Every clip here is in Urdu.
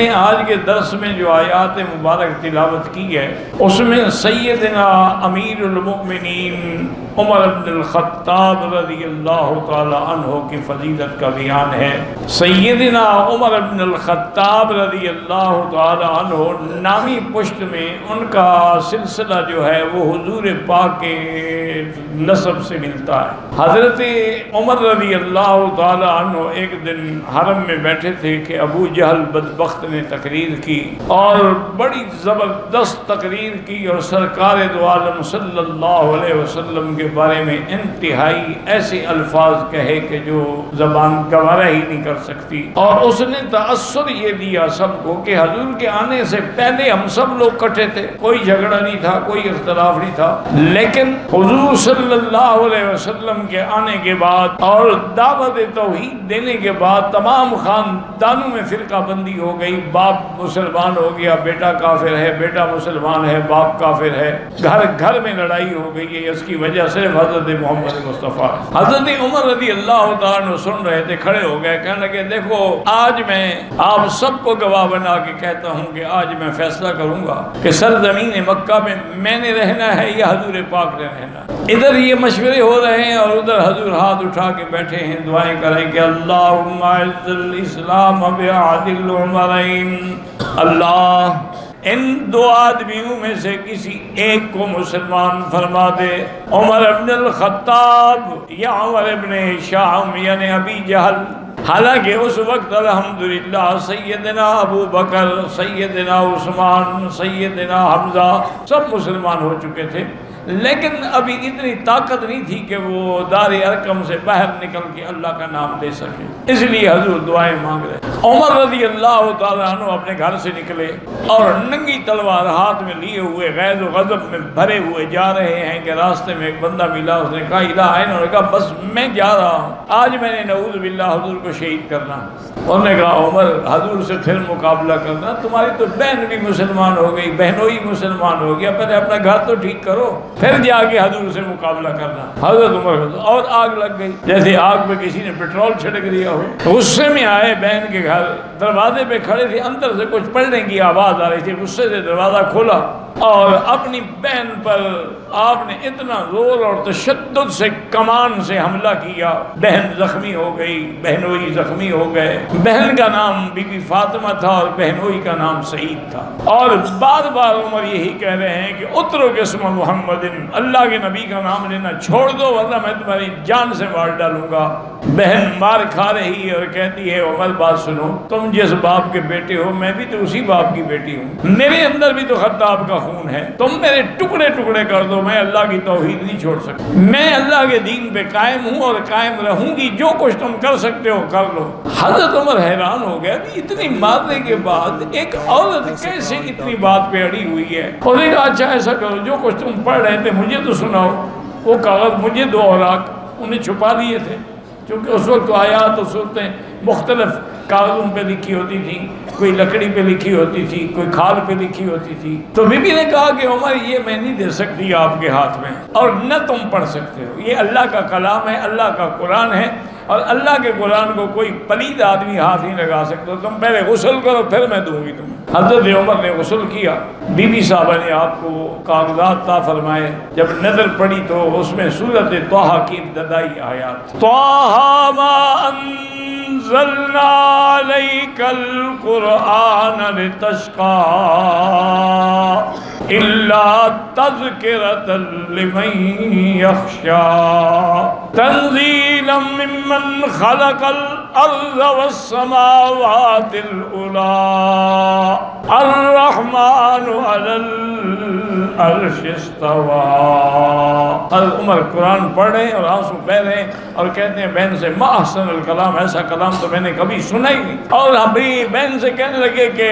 نے آج کے درس میں جو آیات مبارک تلاوت کی ہے اس میں سیدنا امیر المؤمنین عمر بن الخطاب رضی اللہ تعالی عنہ کی فضیلت کا بیان ہے۔ سیدنا عمر بن الخطاب رضی اللہ تعالی عنہ نامی پشت میں ان کا سلسلہ جو ہے وہ حضور پاک کے نسب سے ملتا ہے۔ حضرت عمر رضی اللہ تعالی عنہ ایک دن حرم میں بیٹھے تھے کہ ابو جہل بدبخت نے تقریر کی اور بڑی زبردست تقریر کی اور سرکار دو عالم صلی اللہ علیہ وسلم کے بارے میں انتہائی ایسے الفاظ کہے کہ جو زبان گوارا ہی نہیں کر سکتی، اور اس نے تأثر یہ دیا سب کو کہ حضور کے آنے سے پہلے ہم سب لوگ کٹھے تھے، کوئی جھگڑا نہیں تھا، کوئی اختلاف نہیں تھا، لیکن حضور صلی اللہ علیہ وسلم کے آنے کے بعد اور دعوت توحید دینے کے بعد تمام خاندانوں میں فرقہ بندی ہو گئی۔ باپ مسلمان ہو گیا، بیٹا کافر ہے، بیٹا مسلمان ہے، باپ کافر ہے، گھر گھر میں لڑائی ہو گئی ہے۔ اس کی وجہ صرف حضرت محمد مصطفیٰ۔ حضرت عمر رضی اللہ تعالیٰ عنہ سن رہے تھے، کھڑے ہو گئے، کہنے لگے دیکھو آج میں آپ سب کو گواہ بنا کے کہتا ہوں کہ آج میں فیصلہ کروں گا کہ سرزمین مکہ میں نے رہنا ہے یا حضور پاک نے رہنا ہے۔ ادھر یہ مشورے ہو رہے ہیں اور ادھر حضور ہاتھ اٹھا کے بیٹھے ہیں، دعائیں کریں کہ اللہم اعز الاسلام بعد العمرین۔ اللہ ان دو آدمیوں میں سے کسی ایک کو مسلمان فرما دے، عمر ابن الخطاب یا عمر ابن ہشام یعنی ابی جہل۔ حالانکہ اس وقت الحمدللہ سیدنا ابو بکر، سیدنا عثمان، سیدنا حمزہ سب مسلمان ہو چکے تھے، لیکن ابھی اتنی طاقت نہیں تھی کہ وہ دار ارقم سے باہر نکل کے اللہ کا نام لے سکے، اس لیے حضور دعائیں مانگ رہے۔ عمر رضی اللہ تعالیٰ عنہ اپنے گھر سے نکلے اور ننگی تلوار ہاتھ میں لیے ہوئے غیظ و غضب میں بھرے ہوئے جا رہے ہیں کہ راستے میں ایک بندہ ملا، اس نے کہا الہ ہے، انہوں نے کہا بس میں جا رہا ہوں، آج میں نے نعوذ باللہ حضور کو شہید کرنا۔ انہوں نے کہا عمر حضور سے پھر مقابلہ کرنا، تمہاری تو بہن بھی مسلمان ہو گئی، بہنوئی مسلمان ہو گیا، پہلے اپنا گھر تو ٹھیک کرو پھر جا کے حضور سے مقابلہ کرنا۔ حضرت عمر اور آگ لگ گئی، جیسے آگ پہ کسی نے پیٹرول چھڑک دیا ہو۔ غصے میں آئے بہن کے گھر، دروازے پہ کھڑے تھے، اندر سے کچھ پڑھنے کی آواز آ رہی تھی، غصے سے دروازہ کھولا اور اپنی بہن پر آپ نے اتنا زور اور تشدد سے کمان سے حملہ کیا، بہن زخمی ہو گئی، بہنوئی زخمی ہو گئے۔ بہن کا نام بی بی فاطمہ تھا اور بہنوئی کا نام سعید تھا، اور بار بار عمر یہی کہہ رہے ہیں کہ اترک اسم محمد، اللہ کے نبی کا نام لینا چھوڑ دو ورنہ میں تمہاری جان سے مار ڈالوں گا۔ بہن مار کھا رہی ہے اور کہتی ہے عمر بات سنو، تم جس باپ کے بیٹے ہو میں بھی تو اسی باپ کی بیٹی ہوں، میرے اندر بھی تو خطاب کا خون ہے، تم میرے ٹکڑے ٹکڑے کر دو، میں اللہ کی توحید نہیں چھوڑ سکتا، میں اللہ کے دین پہ قائم ہوں اور قائم رہوں گی، جو کچھ تم کر سکتے ہو کر لو۔ حضرت عمر حیران ہو گیا کہ اتنی مارنے کے بعد ایک عورت کیسے اتنی بات پہ اڑی ہوئی ہے۔ اور نے کہا اچھا ایسا کرو، جو کچھ تم پڑھ رہے تھے مجھے تو سناؤ۔ وہ کاغذ مجھے دو اوراق انہیں چھپا دیے تھے، کیونکہ اس وقت آیات و صورتیں مختلف کاغذوں پہ لکھی ہوتی تھیں، کوئی لکڑی پہ لکھی ہوتی تھی، کوئی کھال پہ لکھی ہوتی تھی۔ تو بی بی نے کہا کہ عمر یہ میں نہیں دے سکتی آپ کے ہاتھ میں، اور نہ تم پڑھ سکتے ہو، یہ اللہ کا کلام ہے، اللہ کا قرآن ہے، اور اللہ کے قرآن کو کوئی پلید آدمی ہاتھ نہیں لگا سکتا، تم پہلے غسل کرو پھر میں دوں گی تمہیں۔ حضرت عمر نے غسل کیا، بی بی صاحبہ نے آپ کو کاغذات عطا فرمائے، جب نظر پڑی تو اس میں سورۃ طٰہٰ کی ابتدائی آیات، طٰہٰ ما انزلنا علیک القرآن لتشقیٰ الا تذکرۃ لمن یخشیٰ تنزیلا ممن خلق الارض والسماوات العلی الرحمن علی العرش استویٰ۔ حضرت عمر قرآن پڑھ رہے ہیں اور آنسو بہہ رہے ہیں اور کہتے ہیں بہن سے ما احسن الکلام، ایسا کلام تو میں نے کبھی سنا ہی نہیں۔ اور ابھی بہن سے کہنے لگے کہ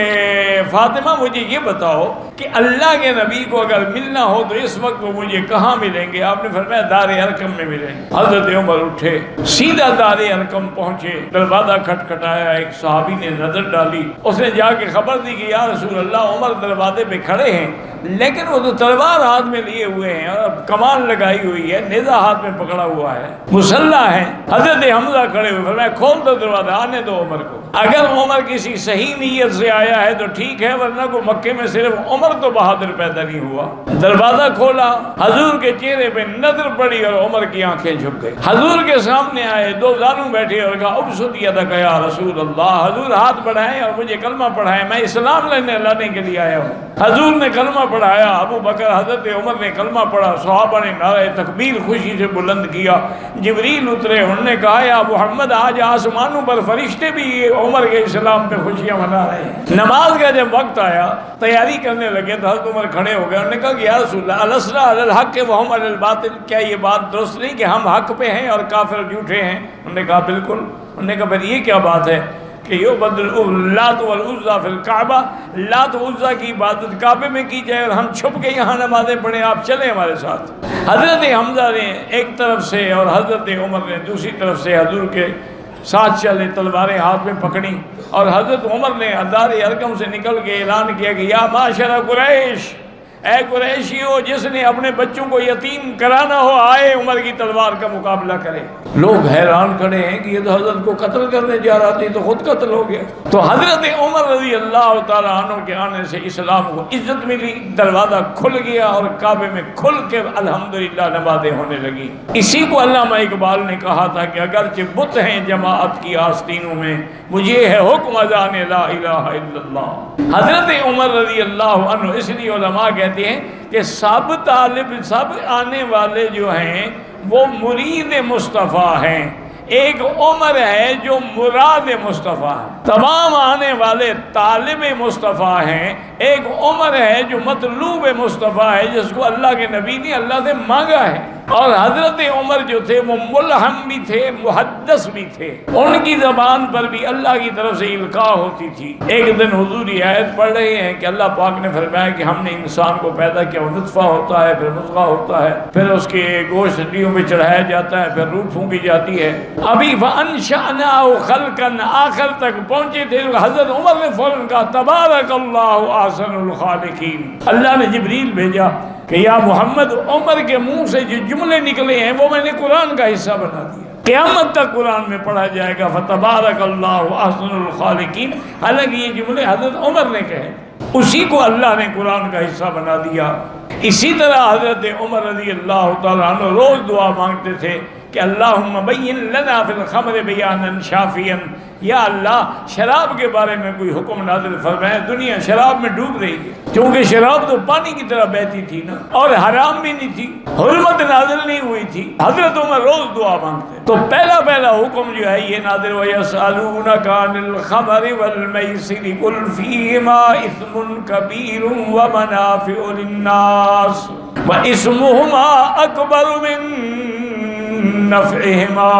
فاطمہ مجھے یہ بتاؤ کہ اللہ کے نبی کو اگر ملنا ہو تو اس وقت وہ مجھے کہاں ملیں گے؟ آپ نے فرمایا دار ارقم میں ملیں گے۔ حضرت عمر اٹھے سیدھا دار ارقم پہنچے، دروازہ کھٹکھٹایا، ایک صحابی نے نظر ڈالی، اس نے جا کے خبر دی کہ یا رسول اللہ عمر دروازے پہ کھڑے ہیں، لیکن وہ تو تلوار ہاتھ میں لیے ہوئے ہیں اور کمان لگائی ہوئی ہے، نیزہ ہاتھ میں پکڑا ہوا ہے، مسلح ہے۔ حضرت حمزہ کھڑے ہوئے، فرمایا کھول دو دروازہ، آنے دو عمر کو۔ اگر عمر کسی صحیح نیت سے آیا ہے تو ٹھیک ہے، ورنہ کو مکے میں صرف عمر تو بہادر پیدا نہیں ہوا۔ دروازہ کھولا، حضور کے چہرے پہ نظر پڑی اور عمر کی آنکھیں جھک گئی۔ حضور کے سامنے آئے، دو زانوں بیٹھے اور کہا ابسط یدک یا رسول اللہ، حضور ہاتھ بڑھائیں اور مجھے کلمہ پڑھائیں، میں اسلام لانے کے لیے آیا ہوں۔ حضور نے کلمہ پڑھایا، ابو بکر حضرت عمر نے کلمہ پڑھا، صحابہ نے نعرہ تکبیر خوشی سے بلند کیا۔ جبریل اترے، انہوں نے کہا یا محمد آج آسمانوں پر فرشتے بھی عمر کے اسلام پہ خوشیاں منا رہے ہیں۔ نماز کا جب وقت آیا، تیاری کرنے لگے تو حضرت عمر کھڑے ہو گئے، انہوں نے کہا کہ یا رسول اللہ الاسرا علی الحق وہم علی الباطل، کیا یہ بات درست نہیں کہ ہم حق پہ ہیں اور کافر جھوٹے ہیں؟ انہوں نے کہا بالکل۔ انہوں نے کہا پھر یہ کیا بات ہے کہ یعبد اللات والعزیٰ فی الکعبہ، لات و عزیٰ کی عبادت کعبے میں کی جائے اور ہم چھپ کے یہاں نمازیں پڑھیں، آپ چلیں ہمارے ساتھ۔ حضرت حمزہ نے ایک طرف سے اور حضرت عمر نے دوسری طرف سے حضور کے ساتھ چلے، تلواریں ہاتھ میں پکڑیں، اور حضرت عمر نے دار ارقم سے نکل کے اعلان کیا کہ یا معاشر قریش، اے قریشیو، جس نے اپنے بچوں کو یتیم کرانا ہو آئے عمر کی تلوار کا مقابلہ کرے۔ لوگ حیران کھڑے ہیں کہ یہ تو حضرت کو قتل کرنے جا رہا تھی تو خود قتل ہو گیا۔ تو حضرت عمر رضی اللہ تعالیٰ عنہ کے آنے سے اسلام کو عزت ملی، دروازہ کھل گیا اور کعبے میں کھل کے الحمدللہ نمازیں ہونے لگی۔ اسی کو علامہ اقبال نے کہا تھا کہ اگرچہ بت ہیں جماعت کی آستینوں میں، مجھے ہے حکم اذان لا الہ الا اللہ۔ حضرت عمر رضی اللہ عنہ، اس لیے علماء کہتے ہیں کہ سب طالب، سب آنے والے جو ہیں وہ مرید مصطفیٰ ہیں، ایک عمر ہے جو مراد مصطفیٰ ہے۔ تمام آنے والے طالب مصطفیٰ ہیں، ایک عمر ہے جو مطلوب مصطفیٰ ہے، جس کو اللہ کے نبی نے اللہ سے مانگا ہے۔ اور حضرت عمر جو تھے وہ ملہم بھی تھے، محدث بھی تھے، ان کی زبان پر بھی اللہ کی طرف سے القاء ہوتی تھی۔ ایک دن حضور یہ آیت پڑھ رہے ہیں کہ اللہ پاک نے فرمایا کہ ہم نے انسان کو پیدا کیا، وہ نطفہ ہوتا ہے، پھر مضغہ ہوتا ہے، پھر اس کے گوشت ہڈیوں میں چڑھایا جاتا ہے، پھر روح پھونکی جاتی ہے۔ ابھی وَأَنشَأْنَاهُ خَلْقًا آخر تک پہنچے تھے، حضرت عمر نے فوراً کہا تبارک اللہ احسن الخالقین۔ اللہ نے جبریل بھیجا کہ یا محمد، عمر کے منہ سے جو جملے نکلے ہیں وہ میں نے قرآن کا حصہ بنا دیا، قیامت تک قرآن میں پڑھا جائے گا فتبارک اللہ احسن الخالقین۔ حالانکہ یہ جملے حضرت عمر نے کہے، اسی کو اللہ نے قرآن کا حصہ بنا دیا۔ اسی طرح حضرت عمر رضی اللہ تعالیٰ عنہ روز دعا مانگتے تھے کہ اللہم بین لنا فی الخمر بیانا شافیا، یا اللہ شراب کے بارے میں کوئی حکم نازل فرمائے، دنیا شراب میں ڈوب رہی ہے، کیونکہ شراب تو پانی کی طرح بہتی تھی نا، اور حرام بھی نہیں تھی، حرمت نازل نہیں ہوئی تھی۔ حضرت عمر روز دعا مانگتے، تو پہلا حکم جو ہے یہ نازل ہوا یسألونک عن الخمر والمیسر قل فیہما اثم کبیر ومنافع للناس واسمہما اکبر من نفعہما۔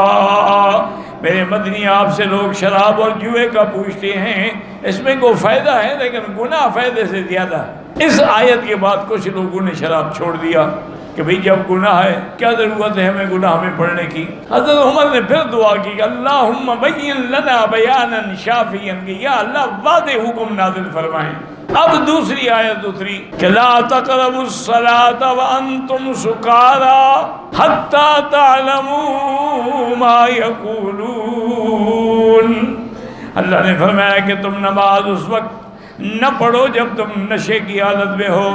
میرے مدنی آپ سے لوگ شراب اور جوئے کا پوچھتے ہیں، اس میں کوئی فائدہ ہے لیکن گناہ فائدے سے زیادہ ہے۔ اس آیت کے بعد کچھ لوگوں نے شراب چھوڑ دیا کہ بھئی جب گناہ ہے کیا ضرورت ہے ہمیں گناہ میں پڑھنے کی۔ حضرت عمر نے پھر دعا کی کہ اللہم بین لنا بیانا شافیا، کہ یا اللہ واضح حکم نازل فرمائیں۔ اب دوسری آیت اتری کہ لا تقربوا الصلاة وانتم سکارى حتى تعلموا ما يقولون۔ اللہ نے فرمایا کہ تم نماز اس وقت نہ پڑھو جب تم نشے کی حالت میں ہو،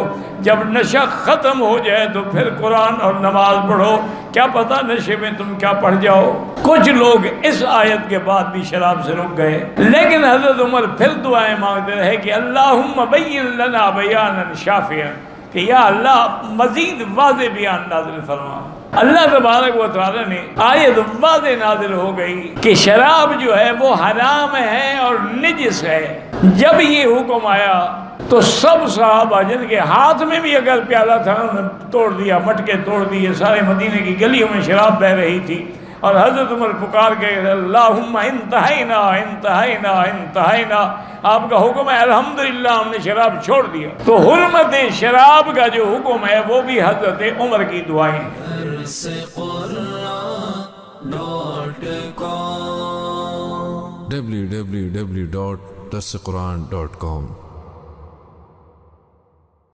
جب نشہ ختم ہو جائے تو پھر قرآن اور نماز پڑھو، کیا پتہ نشے میں تم کیا پڑھ جاؤ۔ کچھ لوگ اس آیت کے بعد بھی شراب سے رک گئے، لیکن حضرت عمر پھر دعائیں مانگتے رہے کہ اللہم بین لنا بیانا شافیا، کہ یا اللہ مزید واضح بیان نازل فرما۔ اللہ تبارک و تعالی نے آیت واضح نازل ہو گئی کہ شراب جو ہے وہ حرام ہے اور نجس ہے۔ جب یہ حکم آیا تو سب صحابہ جن کے ہاتھ میں بھی اگر پیالہ تھا انہوں نے توڑ دیا، مٹکے توڑ دیے، سارے مدینے کی گلیوں میں شراب بہہ رہی تھی، اور حضرت عمر پکار کے اللہم انتہینا انتہینا انتہینا، آپ کا حکم ہے الحمدللہ ہم نے شراب چھوڑ دیا۔ تو حرمت شراب کا جو حکم ہے وہ بھی حضرت عمر کی دعائیں ہیں۔ www.darsequran.com